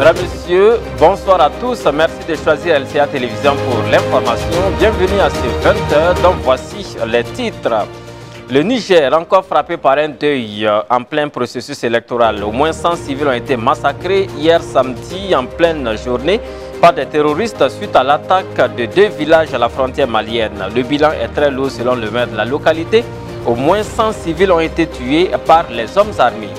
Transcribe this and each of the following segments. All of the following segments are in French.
Mesdames, Messieurs, bonsoir à tous. Merci de choisir LCA Télévision pour l'information. Bienvenue à ces 20h. Donc voici les titres. Le Niger, encore frappé par un deuil en plein processus électoral. Au moins 100 civils ont été massacrés hier samedi en pleine journée par des terroristes suite à l'attaque de 2 villages à la frontière malienne. Le bilan est très lourd selon le maire de la localité. Au moins 100 civils ont été tués par les hommes armés.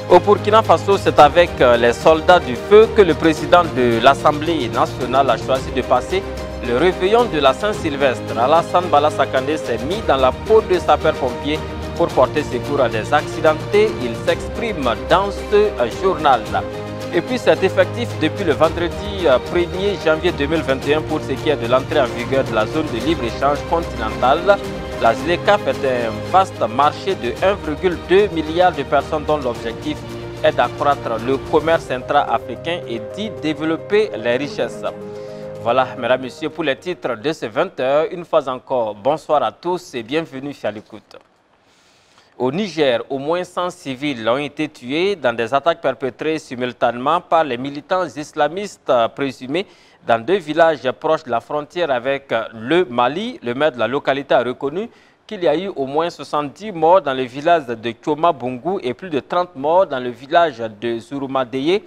Au Burkina Faso, c'est avec les soldats du feu que le président de l'Assemblée nationale a choisi de passer le réveillon de la Saint-Sylvestre. Alassane Bala Sakandé s'est mis dans la peau de sapeur-pompier pour porter secours à des accidentés. Il s'exprime dans ce journal. Et puis c'est effectif depuis le vendredi 1er janvier 2021 pour ce qui est de l'entrée en vigueur de la zone de libre-échange continentale. La ZLECAf est un vaste marché de 1,2 milliard de personnes dont l'objectif est d'accroître le commerce intra-africain et d'y développer les richesses. Voilà, mesdames, messieurs, pour les titres de ces 20h. Une fois encore, bonsoir à tous et bienvenue à l'écoute. Au Niger, au moins 100 civils ont été tués dans des attaques perpétrées simultanément par les militants islamistes présumés dans 2 villages proches de la frontière avec le Mali. Le maire de la localité a reconnu qu'il y a eu au moins 70 morts dans le village de Kioma Bungu et plus de 30 morts dans le village de Zurumadeye.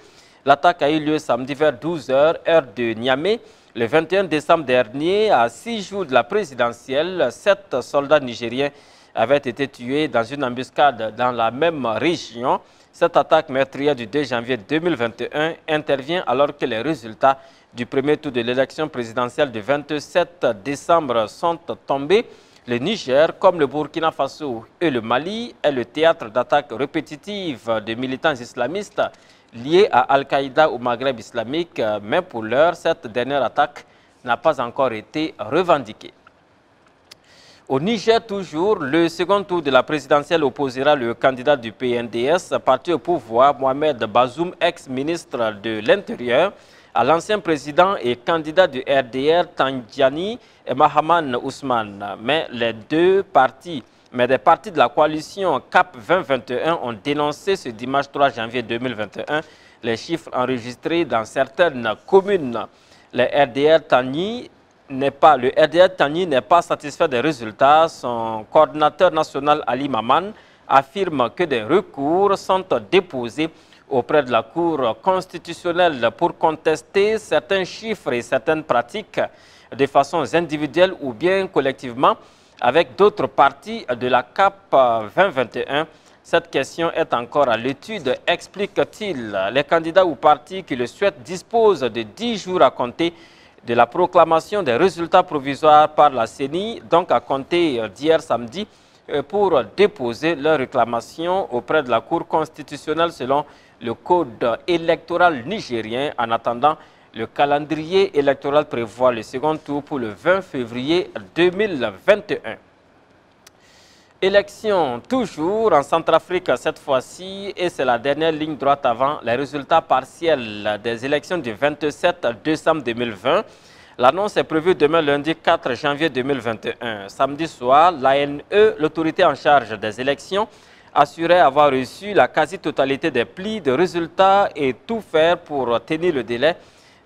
L'attaque a eu lieu samedi vers 12h, heure de Niamey. Le 21 décembre dernier, à 6 jours de la présidentielle, 7 soldats nigériens avaient été tués dans une embuscade dans la même région. Cette attaque meurtrière du 2 janvier 2021 intervient alors que les résultats du premier tour de l'élection présidentielle du 27 décembre sont tombés. Le Niger, comme le Burkina Faso et le Mali, est le théâtre d'attaques répétitives de militants islamistes liés à Al-Qaïda au Maghreb islamique. Mais pour l'heure, cette dernière attaque n'a pas encore été revendiquée. Au Niger, toujours, le second tour de la présidentielle opposera le candidat du PNDS, parti au pouvoir, Mohamed Bazoum, ex-ministre de l'Intérieur, à l'ancien président et candidat du RDR, Tandjani et Mahaman Ousmane. Mais des partis de la coalition CAP 2021 ont dénoncé ce dimanche 3 janvier 2021 les chiffres enregistrés dans certaines communes. Le RDR Tani n'est pas satisfait des résultats. Son coordinateur national Ali Maman affirme que des recours sont déposés auprès de la Cour constitutionnelle pour contester certains chiffres et certaines pratiques de façon individuelle ou bien collectivement avec d'autres partis de la CAP 2021. Cette question est encore à l'étude, explique-t-il. Les candidats ou partis qui le souhaitent disposent de 10 jours à compter de la proclamation des résultats provisoires par la CENI, donc à compter d'hier samedi, pour déposer leur réclamation auprès de la Cour constitutionnelle selon le code électoral nigérien. En attendant, le calendrier électoral prévoit le second tour pour le 20 février 2021. Élection toujours en Centrafrique cette fois-ci et c'est la dernière ligne droite avant les résultats partiels des élections du 27 décembre 2020. L'annonce est prévue demain lundi 4 janvier 2021. Samedi soir, l'ANE, l'autorité en charge des élections, assurait avoir reçu la quasi-totalité des plis de résultats et tout faire pour tenir le délai.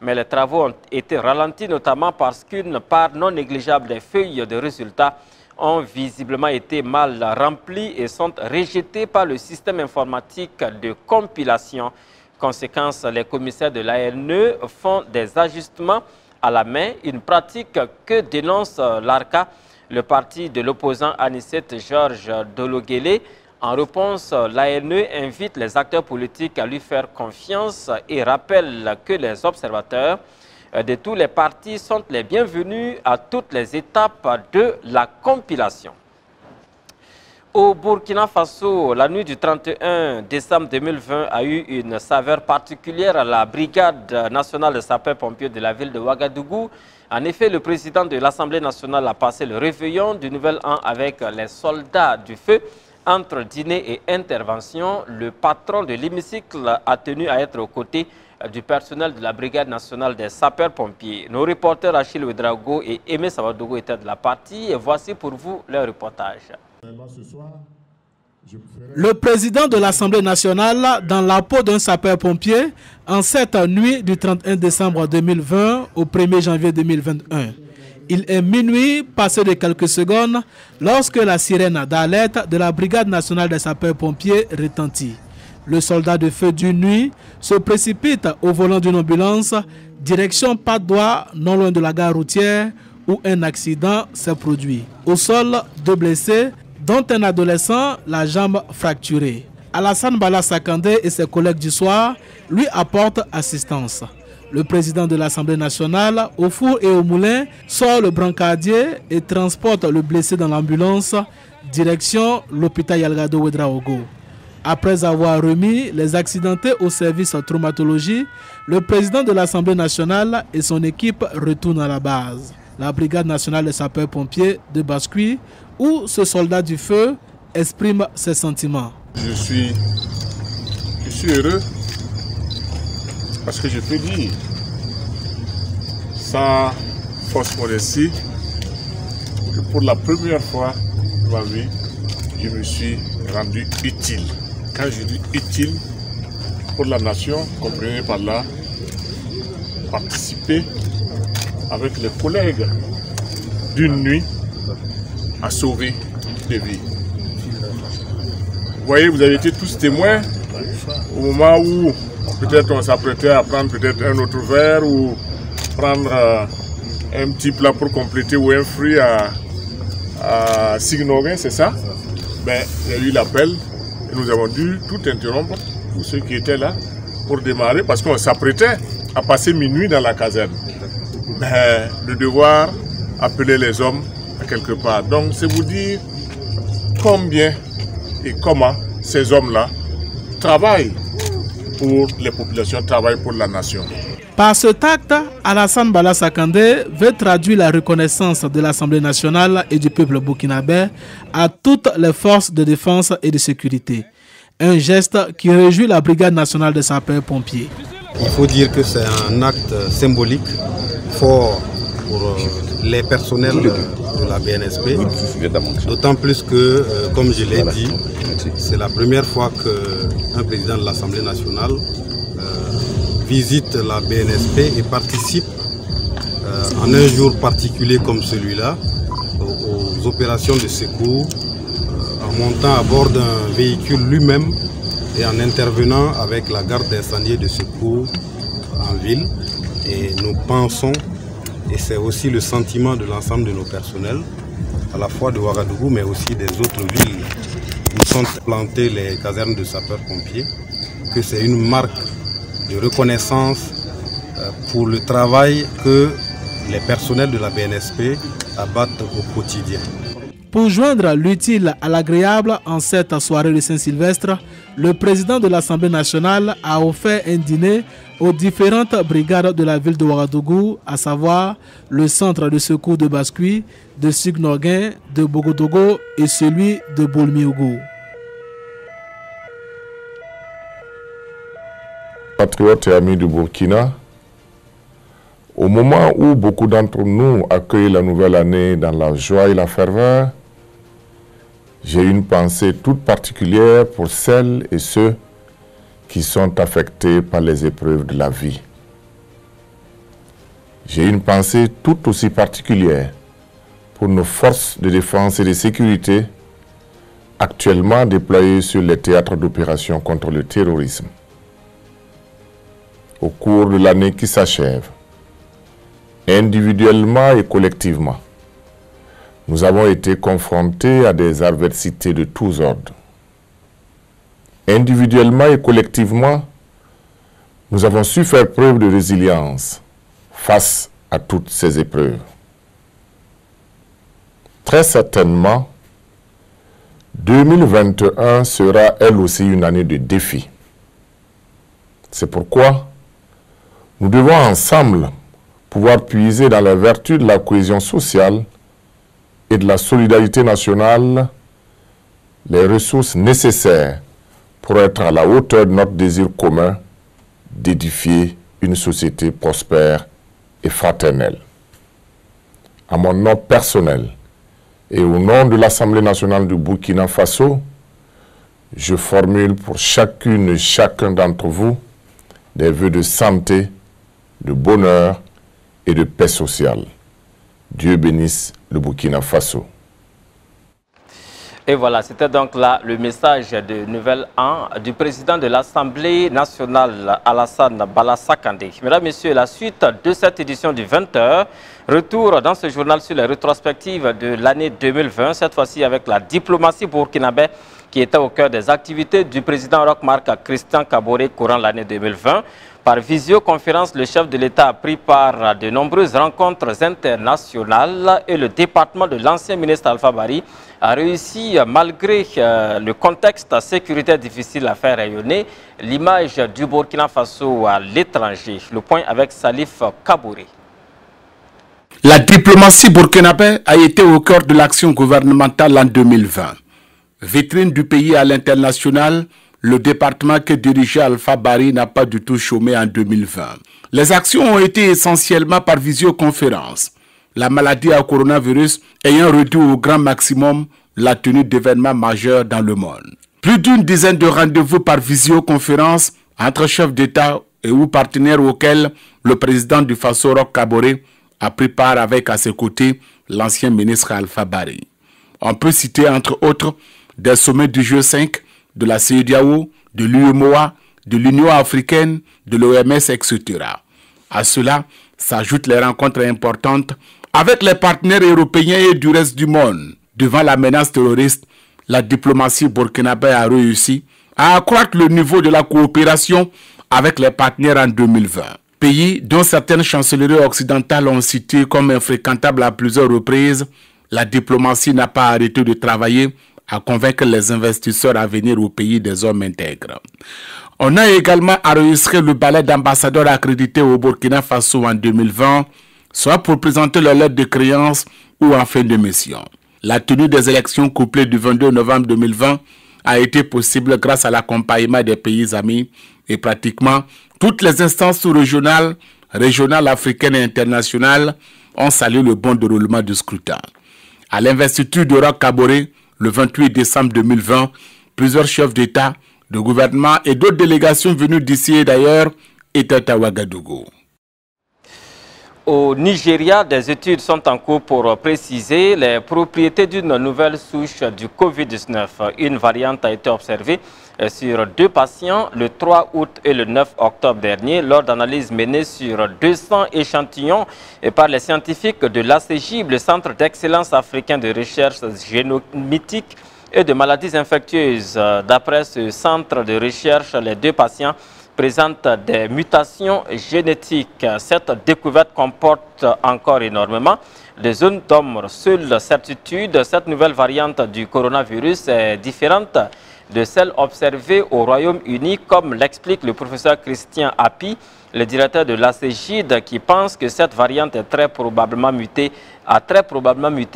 Mais les travaux ont été ralentis notamment parce qu'une part non négligeable des feuilles de résultats ont visiblement été mal remplies et sont rejetées par le système informatique de compilation. Conséquence, les commissaires de l'ANE font des ajustements à la main, une pratique que dénonce l'ARCA, le parti de l'opposant Anicet Georges Dologuélé. En réponse, l'ANE invite les acteurs politiques à lui faire confiance et rappelle que les observateurs de tous les partis sont les bienvenus à toutes les étapes de la compilation. Au Burkina Faso, la nuit du 31 décembre 2020 a eu une saveur particulière à la brigade nationale de sapeurs-pompiers de la ville de Ouagadougou. En effet, le président de l'Assemblée nationale a passé le réveillon du Nouvel An avec les soldats du feu. Entre dîner et intervention, le patron de l'hémicycle a tenu à être aux côtés du personnel de la Brigade nationale des sapeurs-pompiers. Nos reporters Achille Ouedraogo et Aimé Savadogo étaient de la partie et voici pour vous leur reportage. Ce soir, Le président de l'Assemblée nationale dans la peau d'un sapeur-pompier en cette nuit du 31 décembre 2020 au 1er janvier 2021. Il est minuit, passé de quelques secondes, lorsque la sirène d'alerte de la Brigade nationale des sapeurs-pompiers retentit. Le soldat de feu d'une nuit se précipite au volant d'une ambulance, direction Patte-d'Oie, non loin de la gare routière, où un accident s'est produit. Au sol, 2 blessés, dont un adolescent, la jambe fracturée. Alassane Bala Sakandé et ses collègues du soir lui apportent assistance. Le président de l'Assemblée nationale, au four et au moulin, sort le brancardier et transporte le blessé dans l'ambulance, direction l'hôpital Yalgado Ouedraogo. Après avoir remis les accidentés au service traumatologie, le président de l'Assemblée nationale et son équipe retournent à la base, la Brigade nationale des sapeurs-pompiers de Bascuit, où ce soldat du feu exprime ses sentiments. Je suis heureux parce que je peux dire, sans fausse modestie, que pour la première fois de ma vie, je me suis rendu utile. Quand je dis utile pour la nation, comprenez par là, participer avec les collègues d'une nuit à sauver des vies. Vous voyez, vous avez été tous témoins au moment où peut-être on s'apprêtait à prendre peut-être un autre verre ou prendre un petit plat pour compléter ou un fruit à Signorin, c'est ça? Ben, il y a eu l'appel et nous avons dû tout interrompre, tous ceux qui étaient là, pour démarrer parce qu'on s'apprêtait à passer minuit dans la caserne. Mais de devoir appeler les hommes à quelque part. Donc c'est vous dire combien et comment ces hommes-là travaillent pour les populations, travaillent pour la nation. Par cet acte, Alassane Bala Sakandé veut traduire la reconnaissance de l'Assemblée nationale et du peuple burkinabé à toutes les forces de défense et de sécurité. Un geste qui réjouit la Brigade nationale des sapeurs-pompiers. Il faut dire que c'est un acte symbolique fort pour les personnels de la BNSP, d'autant plus que, comme je l'ai dit, c'est la première fois qu'un président de l'Assemblée nationale visite la BNSP et participe en un jour particulier comme celui-là aux opérations de secours en montant à bord d'un véhicule lui-même et en intervenant avec la garde d'incendie et de secours en ville. Et nous pensons, et c'est aussi le sentiment de l'ensemble de nos personnels, à la fois de Ouagadougou mais aussi des autres villes où sont plantées les casernes de sapeurs-pompiers, que c'est une marque de reconnaissance pour le travail que les personnels de la BNSP abattent au quotidien. Pour joindre l'utile à l'agréable en cette soirée de Saint-Sylvestre, le président de l'Assemblée nationale a offert un dîner aux différentes brigades de la ville de Ouagadougou, à savoir le centre de secours de Bascuit, de Signorin, de Bogodogo et celui de Bolmiogo. Patriotes et amis du Burkina, au moment où beaucoup d'entre nous accueillent la nouvelle année dans la joie et la ferveur, j'ai une pensée toute particulière pour celles et ceux qui sont affectés par les épreuves de la vie. J'ai une pensée tout aussi particulière pour nos forces de défense et de sécurité actuellement déployées sur les théâtres d'opération contre le terrorisme. Au cours de l'année qui s'achève, individuellement et collectivement, nous avons été confrontés à des adversités de tous ordres. Individuellement et collectivement, nous avons su faire preuve de résilience face à toutes ces épreuves. Très certainement, 2021 sera elle aussi une année de défis. C'est pourquoi nous devons ensemble pouvoir puiser dans la vertu de la cohésion sociale et de la solidarité nationale les ressources nécessaires pour être à la hauteur de notre désir commun d'édifier une société prospère et fraternelle. À mon nom personnel et au nom de l'Assemblée nationale du Burkina Faso, je formule pour chacune et chacun d'entre vous des vœux de santé, de bonheur et de paix sociale. Dieu bénisse le Burkina Faso. Et voilà, c'était donc là le message de Nouvel An du président de l'Assemblée nationale, Alassane Bala Kandé. Mesdames, Messieurs, la suite de cette édition du 20h, retour dans ce journal sur les rétrospectives de l'année 2020, cette fois-ci avec la diplomatie burkinabé qui était au cœur des activités du président Roch-Marc Christian Kaboré courant l'année 2020. Par visioconférence, le chef de l'État a pris part à de nombreuses rencontres internationales et le département de l'ancien ministre Alpha Bari a réussi, malgré le contexte sécuritaire difficile, à faire rayonner l'image du Burkina Faso à l'étranger. Le point avec Salif Kaboré. La diplomatie burkinabé a été au cœur de l'action gouvernementale en 2020. Vitrine du pays à l'international, le département que dirigeait Alpha Bari n'a pas du tout chômé en 2020. Les actions ont été essentiellement par visioconférence. La maladie à coronavirus ayant réduit au grand maximum la tenue d'événements majeurs dans le monde. Plus d'une dizaine de rendez-vous par visioconférence entre chefs d'État et ou partenaires auxquels le président du Faso Roch Kaboré a pris part avec à ses côtés l'ancien ministre Alpha Bari. On peut citer entre autres des sommets du G5, de la CEDEAO, de l'UEMOA, de l'Union africaine, de l'OMS, etc. À cela s'ajoutent les rencontres importantes avec les partenaires européens et du reste du monde. Devant la menace terroriste, la diplomatie burkinabé a réussi à accroître le niveau de la coopération avec les partenaires en 2020. Pays dont certaines chancelleries occidentales ont cité comme infréquentables à plusieurs reprises, la diplomatie n'a pas arrêté de travailler à convaincre les investisseurs à venir au pays des hommes intègres. On a également enregistré le balai d'ambassadeurs accrédités au Burkina Faso en 2020, soit pour présenter leur lettre de créance ou en fin de mission. La tenue des élections couplées du 22 novembre 2020 a été possible grâce à l'accompagnement des pays amis et pratiquement toutes les instances sous-régionales, régionales, africaines et internationales ont salué le bon déroulement du scrutin. À l'investiture de Roch Kaboré, le 28 décembre 2020, plusieurs chefs d'État, de gouvernement et d'autres délégations venues d'ici et d'ailleurs étaient à Ouagadougou. Au Nigeria, des études sont en cours pour préciser les propriétés d'une nouvelle souche du Covid-19. Une variante a été observée sur 2 patients le 3 août et le 9 octobre dernier lors d'analyses menées sur 200 échantillons par les scientifiques de l'ACGIB, le Centre d'excellence africain de recherche génomique et de maladies infectieuses. D'après ce centre de recherche, les 2 patients présentent des mutations génétiques. Cette découverte comporte encore énormément de zones d'ombre. Seule certitude, cette nouvelle variante du coronavirus est différente de celle observée au Royaume-Uni, comme l'explique le professeur Christian Api, le directeur de l'ACGID, qui pense que cette variante est très probablement mutée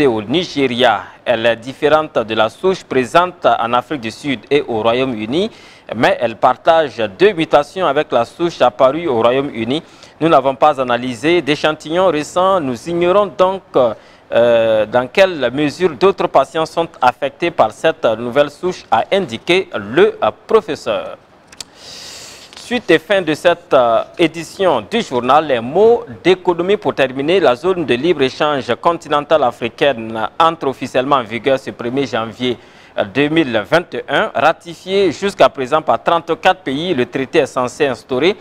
au Nigeria. Elle est différente de la souche présente en Afrique du Sud et au Royaume-Uni, mais elle partage 2 mutations avec la souche apparue au Royaume-Uni. Nous n'avons pas analysé d'échantillons récents. Nous ignorons donc dans quelle mesure d'autres patients sont affectés par cette nouvelle souche, a indiqué le professeur. Suite et fin de cette édition du journal, les mots d'économie pour terminer. La zone de libre-échange continentale africaine entre officiellement en vigueur ce 1er janvier 2021. Ratifié jusqu'à présent par 34 pays, le traité est censé instaurer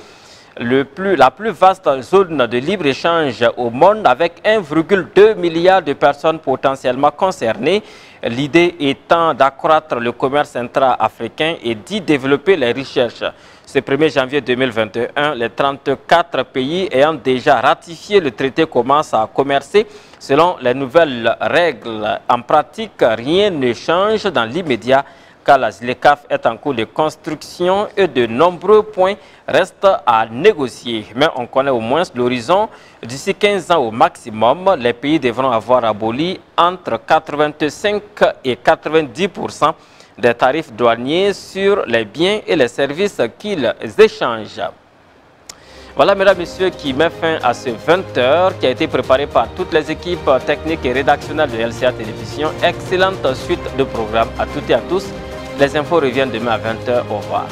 la plus vaste zone de libre-échange au monde avec 1,2 milliard de personnes potentiellement concernées. L'idée étant d'accroître le commerce intra-africain et d'y développer les recherches. Ce 1er janvier 2021, les 34 pays ayant déjà ratifié le traité commencent à commercer selon les nouvelles règles. En pratique, rien ne change dans l'immédiat car la ZLECAf est en cours de construction et de nombreux points restent à négocier. Mais on connaît au moins l'horizon. D'ici 15 ans au maximum, les pays devront avoir aboli entre 85 et 90% des tarifs douaniers sur les biens et les services qu'ils échangent. Voilà, mesdames, messieurs, qui met fin à ce 20h qui a été préparé par toutes les équipes techniques et rédactionnelles de LCA Télévision. Excellente suite de programme à toutes et à tous. Les infos reviennent demain à 20 h. Au revoir.